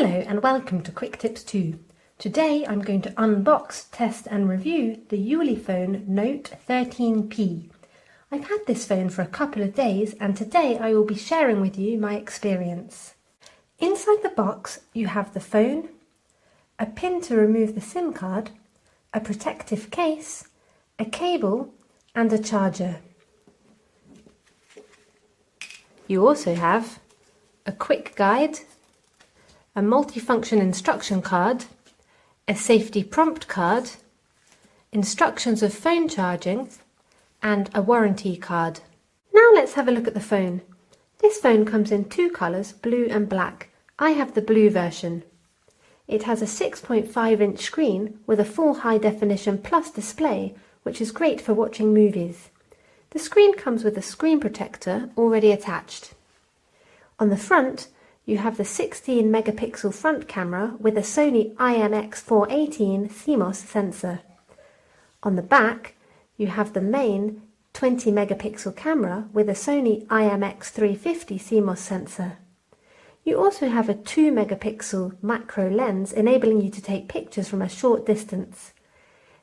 Hello and welcome to Quick Tips 2. Today I'm going to unbox, test and review the Ulefone Note 13P. I've had this phone for a couple of days and today I will be sharing with you my experience. Inside the box you have the phone, a pin to remove the SIM card, a protective case, a cable and a charger. You also have a quick guide, a multifunction instruction card, a safety prompt card, instructions of phone charging, and a warranty card. Now let's have a look at the phone. This phone comes in two colours, blue and black. I have the blue version. It has a 6.5-inch screen with a full high definition plus display, which is great for watching movies. The screen comes with a screen protector already attached. On the front, you have the 16 megapixel front camera with a Sony IMX418 CMOS sensor. On the back, you have the main 20 megapixel camera with a Sony IMX350 CMOS sensor. You also have a 2 megapixel macro lens enabling you to take pictures from a short distance.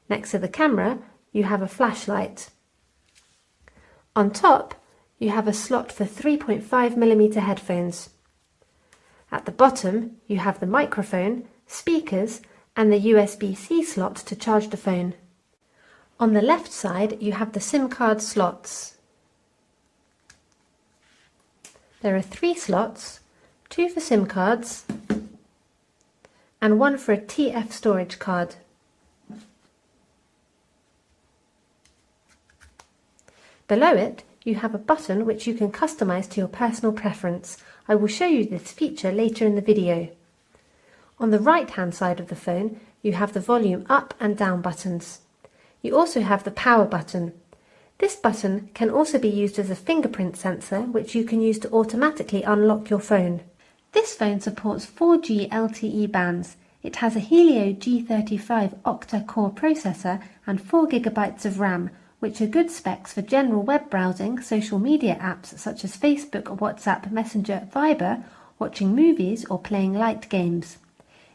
Next to the camera, you have a flashlight. On top, you have a slot for 3.5mm headphones. At the bottom, you have the microphone, speakers, and the USB-C slot to charge the phone. On the left side, you have the SIM card slots. There are 3 slots, 2 for SIM cards, and 1 for a TF storage card. Below it, you have a button which you can customize to your personal preference. I will show you this feature later in the video. On the right-hand side of the phone, you have the volume up and down buttons. You also have the power button. This button can also be used as a fingerprint sensor, which you can use to automatically unlock your phone. This phone supports 4G LTE bands. It has a Helio G35 octa-core processor and 4 GB of RAM, which are good specs for general web browsing, social media apps such as Facebook, WhatsApp, Messenger, Viber, watching movies or playing light games.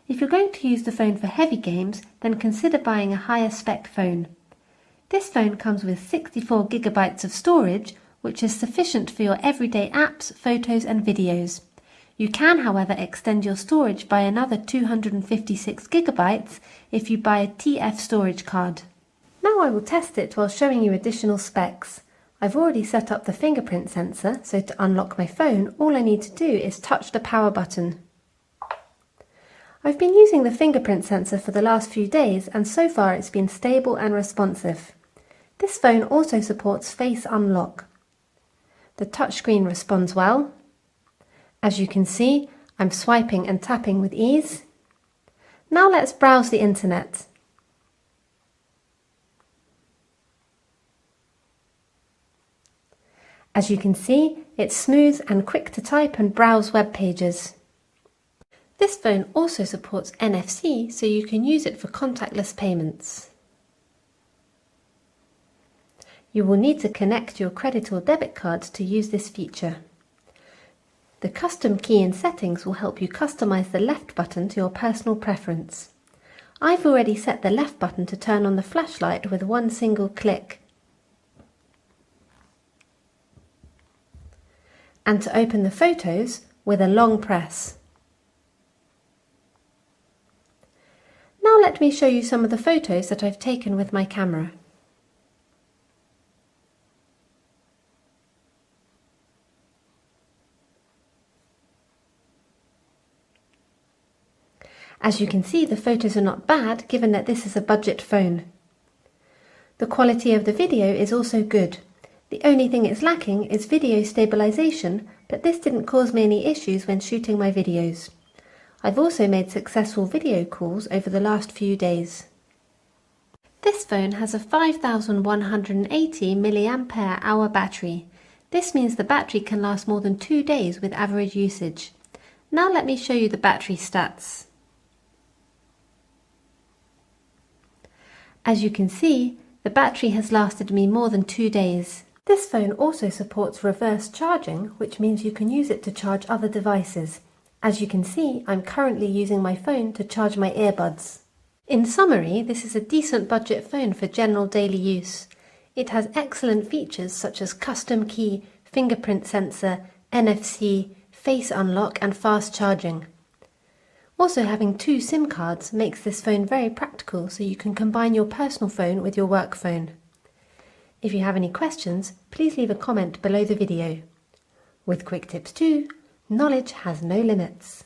If you're going to use the phone for heavy games, then consider buying a higher spec phone. This phone comes with 64 GB of storage, which is sufficient for your everyday apps, photos and videos. You can, however, extend your storage by another 256 GB if you buy a TF storage card. Now I will test it while showing you additional specs. I've already set up the fingerprint sensor, so to unlock my phone, all I need to do is touch the power button. I've been using the fingerprint sensor for the last few days and so far it's been stable and responsive. This phone also supports face unlock. The touchscreen responds well. As you can see, I'm swiping and tapping with ease. Now let's browse the internet. As you can see, it's smooth and quick to type and browse web pages. This phone also supports NFC, so you can use it for contactless payments. You will need to connect your credit or debit card to use this feature. The custom key in settings will help you customize the left button to your personal preference. I've already set the left button to turn on the flashlight with one single click, and to open the photos with a long press. Now let me show you some of the photos that I've taken with my camera. As you can see, the photos are not bad given that this is a budget phone. The quality of the video is also good. The only thing it's lacking is video stabilization, but this didn't cause me any issues when shooting my videos. I've also made successful video calls over the last few days. This phone has a 5180 mAh battery. This means the battery can last more than 2 days with average usage. Now let me show you the battery stats. As you can see, the battery has lasted me more than 2 days. This phone also supports reverse charging, which means you can use it to charge other devices. As you can see, I'm currently using my phone to charge my earbuds. In summary, this is a decent budget phone for general daily use. It has excellent features such as custom key, fingerprint sensor, NFC, face unlock and fast charging. Also, having 2 SIM cards makes this phone very practical, so you can combine your personal phone with your work phone. If you have any questions, please leave a comment below the video. With quick tips too, knowledge has no limits.